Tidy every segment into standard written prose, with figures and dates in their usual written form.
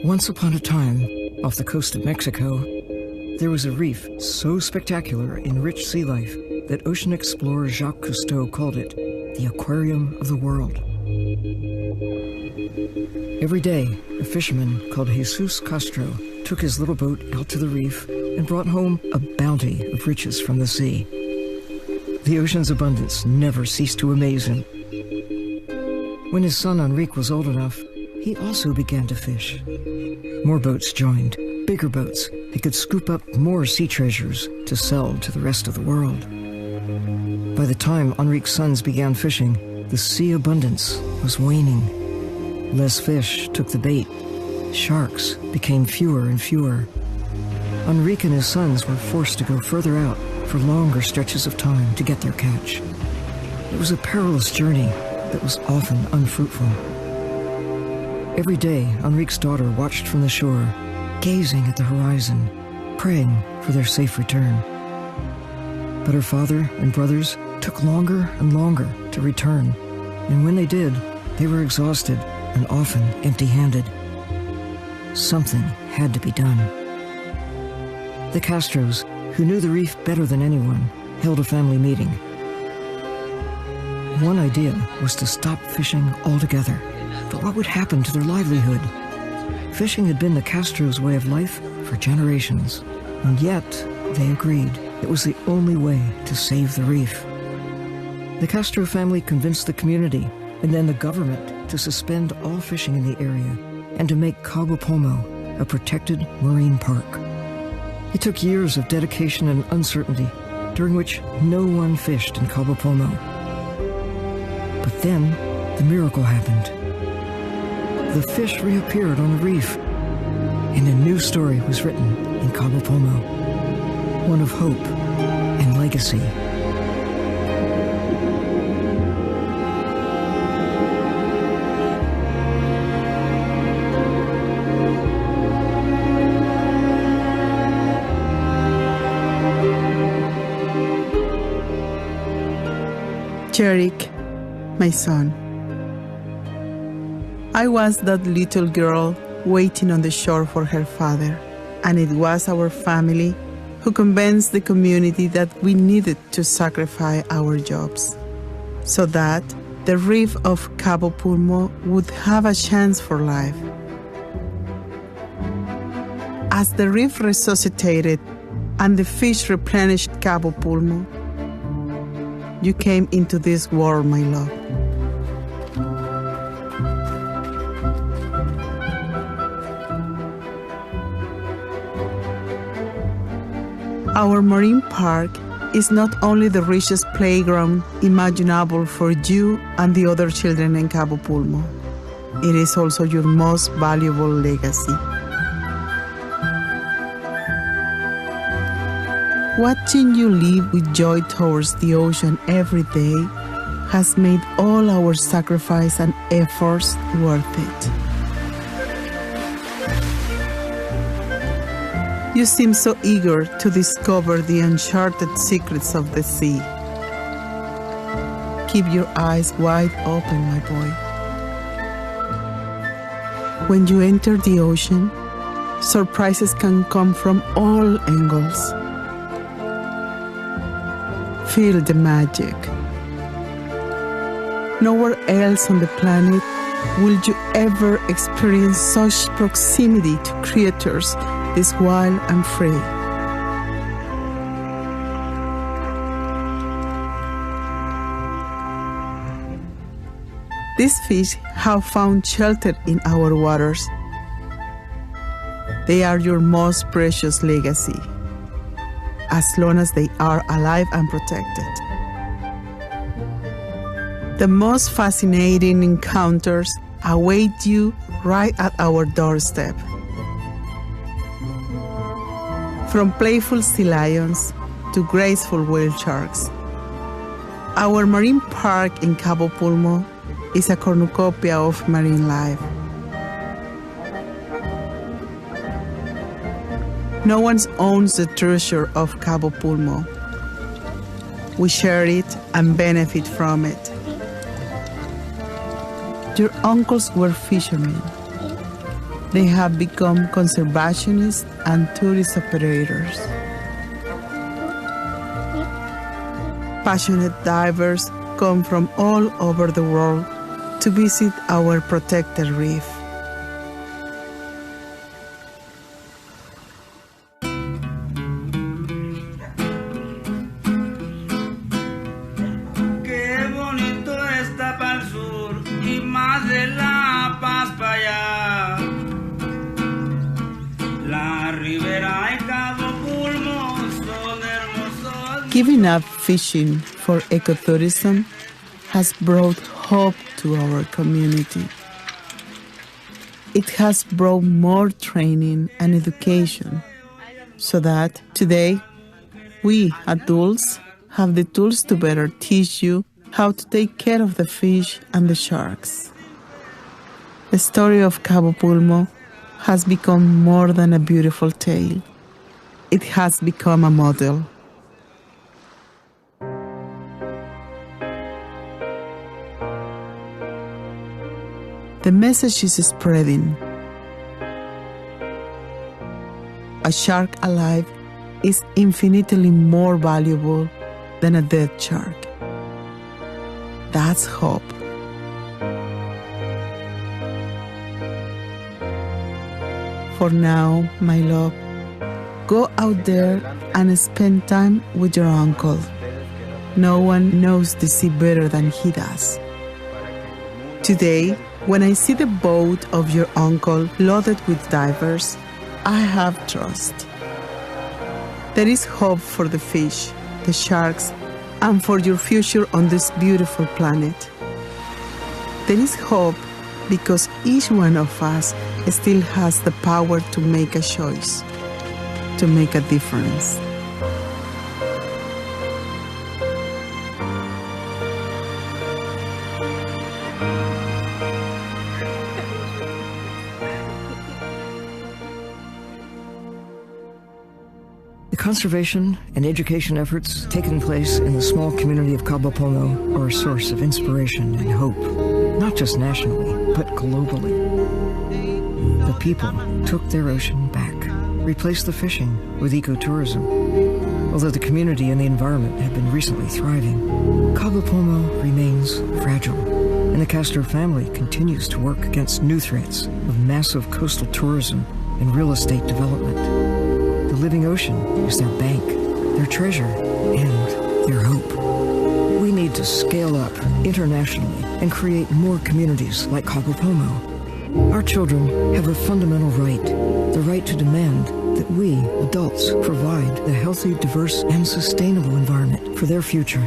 Once upon a time, off the coast of Mexico, there was a reef so spectacular in rich sea life that ocean explorer Jacques Cousteau called it the aquarium of the world. Every day, a fisherman called Jesus Castro took his little boat out to the reef and brought home a bounty of riches from the sea. The ocean's abundance never ceased to amaze him. When his son Enrique was old enough, he also began to fish. More boats joined, bigger boats. He could scoop up more sea treasures to sell to the rest of the world. By the time Enrique's sons began fishing, the sea abundance was waning. Less fish took the bait. Sharks became fewer and fewer. Enrique and his sons were forced to go further out for longer stretches of time to get their catch. It was a perilous journey that was often unfruitful. Every day, Enrique's daughter watched from the shore, gazing at the horizon, praying for their safe return. But her father and brothers took longer and longer to return, and when they did, they were exhausted and often empty-handed. Something had to be done. The Castros, who knew the reef better than anyone, held a family meeting. One idea was to stop fishing altogether. But what would happen to their livelihood? Fishing had been the Castros' way of life for generations, and yet they agreed it was the only way to save the reef. The Castro family convinced the community and then the government to suspend all fishing in the area and to make Cabo Polmo a protected marine park. It took years of dedication and uncertainty, during which no one fished in Cabo Polmo. But then the miracle happened. The fish reappeared on the reef, and a new story was written in Cabo Polmo, one of hope and legacy. Jerick, my son. I was that little girl waiting on the shore for her father, and it was our family who convinced the community that we needed to sacrifice our jobs so that the reef of Cabo Polmo would have a chance for life. As the reef resuscitated and the fish replenished Cabo Polmo, you came into this world, my love. Our marine park is not only the richest playground imaginable for you and the other children in Cabo Polmo, it is also your most valuable legacy. Watching you live with joy towards the ocean every day has made all our sacrifice and efforts worth it. You seem so eager to discover the uncharted secrets of the sea. Keep your eyes wide open, my boy. When you enter the ocean, surprises can come from all angles. Feel the magic. Nowhere else on the planet will you ever experience such proximity to creatures this wild and free. These fish have found shelter in our waters. They are your most precious legacy, as long as they are alive and protected. The most fascinating encounters await you right at our doorstep. From playful sea lions to graceful whale sharks, our marine park in Cabo Polmo is a cornucopia of marine life. No one owns the treasure of Cabo Pulmo. We share it and benefit from it. Your uncles were fishermen. They have become conservationists and tourist operators. Passionate divers come from all over the world to visit our protected reef. Qué bonito está pa'l sur y más de La Paz para allá. La Ribera y Cabo Pulmo son hermosos. Giving up fishing for ecotourism has brought hope to our community. It has brought more training and education so that today we adults have the tools to better teach you how to take care of the fish and the sharks. The story of Cabo Pulmo has become more than a beautiful tale. It has become a model. The message is spreading. A shark alive is infinitely more valuable than a dead shark. That's hope. For now, my love, go out there and spend time with your uncle. No one knows the sea better than he does. Today, when I see the boat of your uncle loaded with divers, I have trust. There is hope for the fish, the sharks, and for your future on this beautiful planet. There is hope because each one of us still has the power to make a choice, to make a difference. The conservation and education efforts taking place in the small community of Cabo Pulmo are a source of inspiration and hope, not just nationally, but globally. The people took their ocean back, replaced the fishing with ecotourism. Although the community and the environment have been recently thriving, Cabo Pulmo remains fragile, and the Castro family continues to work against new threats of massive coastal tourism and real estate development. The living ocean is their bank, their treasure, and their hope. We need to scale up internationally and create more communities like Cabo Pulmo. Our children have a fundamental right, the right to demand that we, adults, provide the healthy, diverse, and sustainable environment for their future.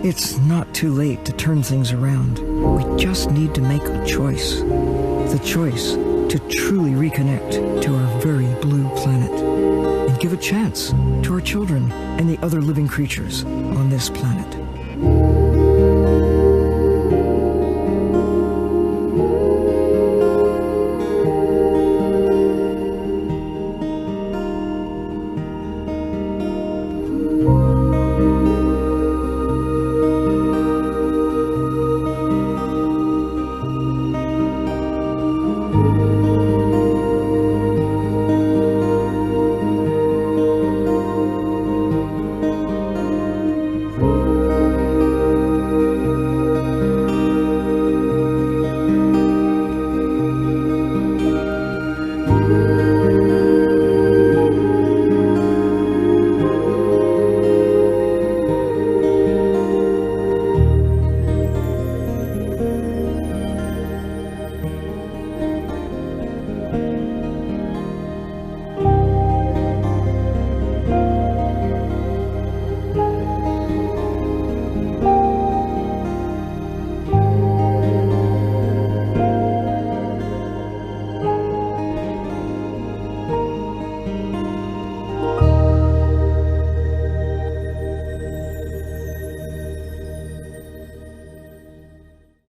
It's not too late to turn things around. We just need to make a choice. The choice to truly reconnect to our very blue planet and give a chance to our children and the other living creatures on this planet.